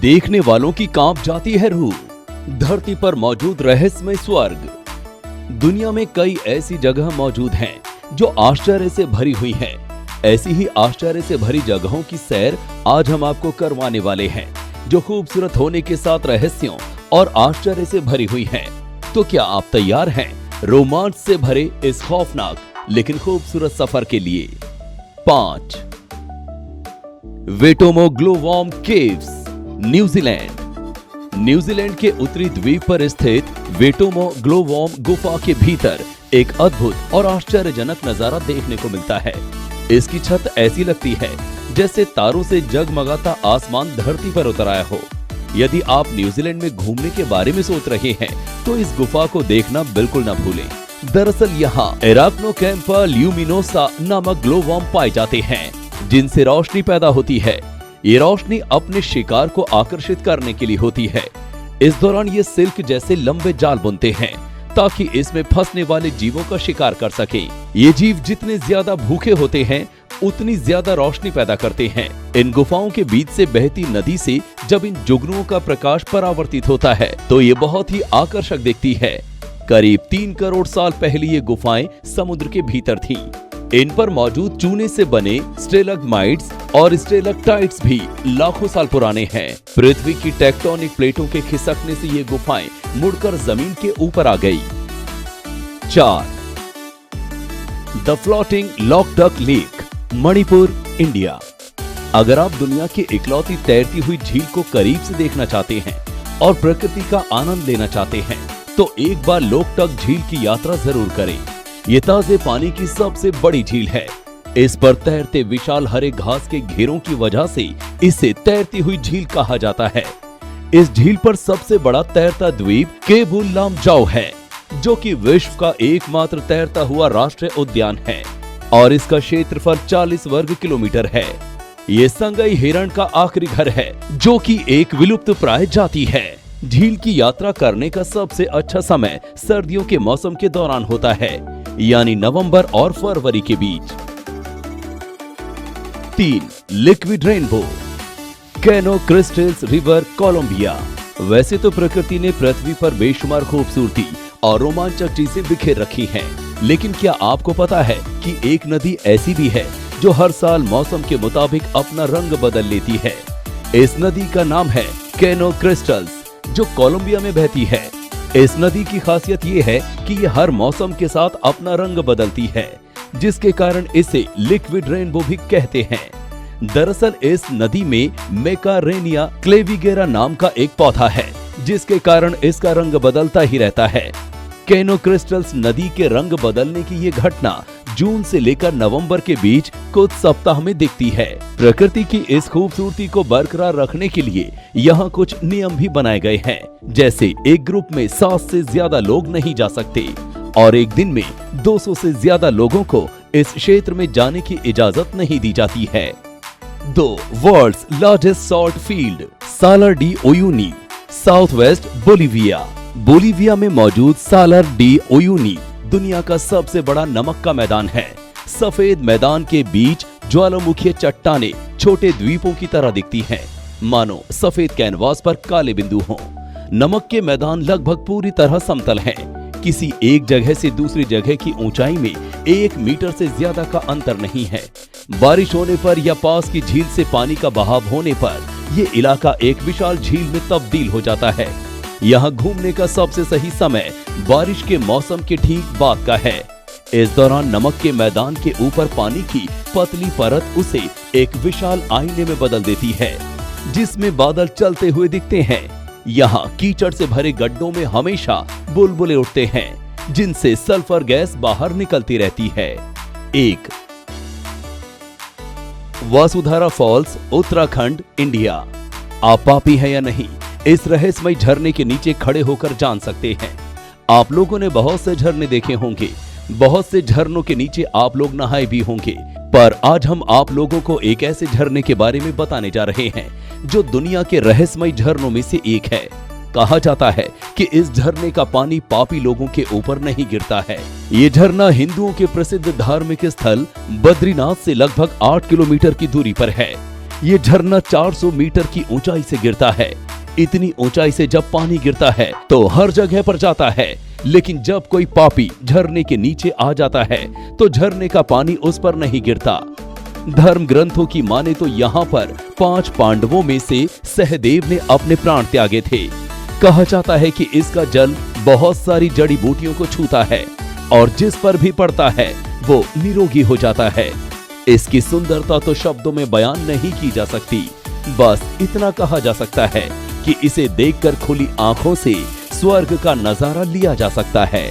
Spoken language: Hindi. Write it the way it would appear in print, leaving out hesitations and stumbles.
देखने वालों की कांप जाती है रूह। धरती पर मौजूद रहस्यमय स्वर्ग। दुनिया में कई ऐसी जगह मौजूद हैं जो आश्चर्य से भरी हुई हैं। ऐसी ही आश्चर्य से भरी जगहों की सैर आज हम आपको करवाने वाले हैं, जो खूबसूरत होने के साथ रहस्यों और आश्चर्य से भरी हुई हैं। तो क्या आप तैयार हैं रोमांच से भरे इस खौफनाक लेकिन खूबसूरत सफर के लिए? 5 वेटोमो ग्लोवॉर्म केव्स, न्यूजीलैंड के उत्तरी द्वीप पर स्थित वेटोमो ग्लोवॉर्म गुफा के भीतर एक अद्भुत और आश्चर्यजनक नजारा देखने को मिलता है। इसकी छत ऐसी लगती है जैसे तारों से जगमगाता आसमान धरती पर उतर आया हो। यदि आप न्यूजीलैंड में घूमने के बारे में सोच रहे हैं तो इस गुफा को देखना बिल्कुल न भूलें। दरअसल यहाँ एराक्नोकैम्पा ल्यूमिनोसा नामक ग्लोवॉर्म पाए जाते हैं, जिनसे रोशनी पैदा होती है। ये रोशनी अपने शिकार को आकर्षित करने के लिए होती है। इस दौरान ये सिल्क जैसे लंबे जाल बुनते हैं ताकि इसमें फंसने वाले जीवों का शिकार कर सके। ये जीव जितने ज्यादा भूखे होते हैं उतनी ज्यादा रोशनी पैदा करते हैं। इन गुफाओं के बीच से बहती नदी से जब इन जुगनुओं का प्रकाश परावर्तित होता है तो ये बहुत ही आकर्षक दिखती है। करीब 3 करोड़ साल पहले ये गुफाएं समुद्र के भीतर थीं। इन पर मौजूद चूने से बने स्टेलगमाइट्स और स्टेलक्टाइट्स भी लाखों साल पुराने हैं। पृथ्वी की टेक्टोनिक प्लेटों के खिसकने से ये गुफाएं मुड़कर जमीन के ऊपर आ गई। 4 the floating Loktak lake, Manipur, India. अगर आप दुनिया की इकलौती तैरती हुई झील को करीब से देखना चाहते हैं और प्रकृति का आनंद लेना चाहते हैं तो एक बार लोकटक झील की यात्रा जरूर करें। ये ताजे पानी की सबसे बड़ी झील है। इस पर तैरते विशाल हरे घास के घेरों की वजह से इसे तैरती हुई झील कहा जाता है। इस झील पर सबसे बड़ा तैरता द्वीप केबुल लामजाओ है, जो कि विश्व का एकमात्र तैरता हुआ राष्ट्रीय उद्यान है और इसका क्षेत्रफल 40 वर्ग किलोमीटर है। ये संगई हिरण का आखिरी घर है, जो कि एक विलुप्त प्राय जाति है। झील की यात्रा करने का सबसे अच्छा समय सर्दियों के मौसम के दौरान होता है, यानी नवंबर और फरवरी के बीच। 3 liquid rainbow, Cano Cristales river, Colombia. वैसे तो प्रकृति ने पृथ्वी पर बेशुमार खूबसूरती और रोमांचक चीजें बिखेर रखी हैं, लेकिन क्या आपको पता है कि एक नदी ऐसी भी है जो हर साल मौसम के मुताबिक अपना रंग बदल लेती है? इस नदी का नाम है कैनो क्रिस्टल्स, जो कोलंबिया में बहती है। इस नदी की खासियत ये है कि ये हर मौसम के साथ अपना रंग बदलती है, जिसके कारण इसे लिक्विड रेनबो भी कहते हैं। दरअसल इस नदी में मेकारेनिया क्लेविगेरा नाम का एक पौधा है, जिसके कारण इसका रंग बदलता ही रहता है। कैनो क्रिस्टल्स नदी के रंग बदलने की ये घटना जून से लेकर नवंबर के बीच कुछ सप्ताह में दिखती है। प्रकृति की इस खूबसूरती को बरकरार रखने के लिए यहाँ कुछ नियम भी बनाए गए हैं, जैसे एक ग्रुप में 7 से ज्यादा लोग नहीं जा सकते और एक दिन में 200 से ज्यादा लोगों को इस क्षेत्र में जाने की इजाजत नहीं दी जाती है। 2 world's largest salt field, Salar de Uyuni, south west Bolivia. Bolivia में मौजूद सालर डी ओयूनी दुनिया का सबसे बड़ा नमक का मैदान है। सफेद मैदान के बीच ज्वालामुखी चट्टानें छोटे द्वीपों की तरह दिखती हैं, मानो सफेद कैनवास पर काले बिंदु हों। नमक के मैदान लगभग पूरी तरह समतल हैं। किसी एक जगह से दूसरी जगह की ऊंचाई में 1 मीटर से ज्यादा का अंतर नहीं है। बारिश होने पर या पास की झील से पानी का बहाव होने पर ये इलाका एक विशाल झील में तब्दील हो जाता है। यहाँ घूमने का सबसे सही समय बारिश के मौसम के ठीक बाद का है। इस दौरान नमक के मैदान के ऊपर पानी की पतली परत उसे एक विशाल आईने में बदल देती है, जिसमें बादल चलते हुए दिखते हैं। यहाँ कीचड़ से भरे गड्ढों में हमेशा बुलबुले उठते हैं, जिनसे सल्फर गैस बाहर निकलती रहती है। 1 वासुधारा फॉल्स, उत्तराखंड, इंडिया। आप पापी हैं या नहीं, इस रहस्यमय झरने के नीचे खड़े होकर जान सकते हैं। आप लोगों ने बहुत से झरने देखे होंगे, बहुत से झरनों के नीचे आप लोग नहाए भी होंगे, पर आज हम आप लोगों को एक ऐसे झरने के बारे में बताने जा रहे हैं जो दुनिया के रहस्यमय झरनों में से एक है। कहा जाता है कि इस झरने का पानी पापी लोगों के ऊपर नहीं गिरता है। ये झरना हिंदुओं के प्रसिद्ध धार्मिक स्थल बद्रीनाथ से लगभग 8 किलोमीटर की दूरी पर है। ये झरना 400 मीटर की ऊंचाई से गिरता है। इतनी ऊंचाई से जब पानी गिरता है तो हर जगह पर जाता है, लेकिन जब कोई पापी झरने के नीचे आ जाता है तो झरने का पानी उस पर नहीं गिरता। धर्म ग्रंथों की माने तो यहाँ पर 5 पांडवों में से सहदेव ने अपने प्राण त्यागे थे। कहा जाता है कि इसका जल बहुत सारी जड़ी बूटियों को छूता है और जिस पर भी पड़ता है वो निरोगी हो जाता है। इसकी सुंदरता तो शब्दों में बयान नहीं की जा सकती। बस इतना कहा जा सकता है कि इसे देखकर खुली आंखों से स्वर्ग का नजारा लिया जा सकता है।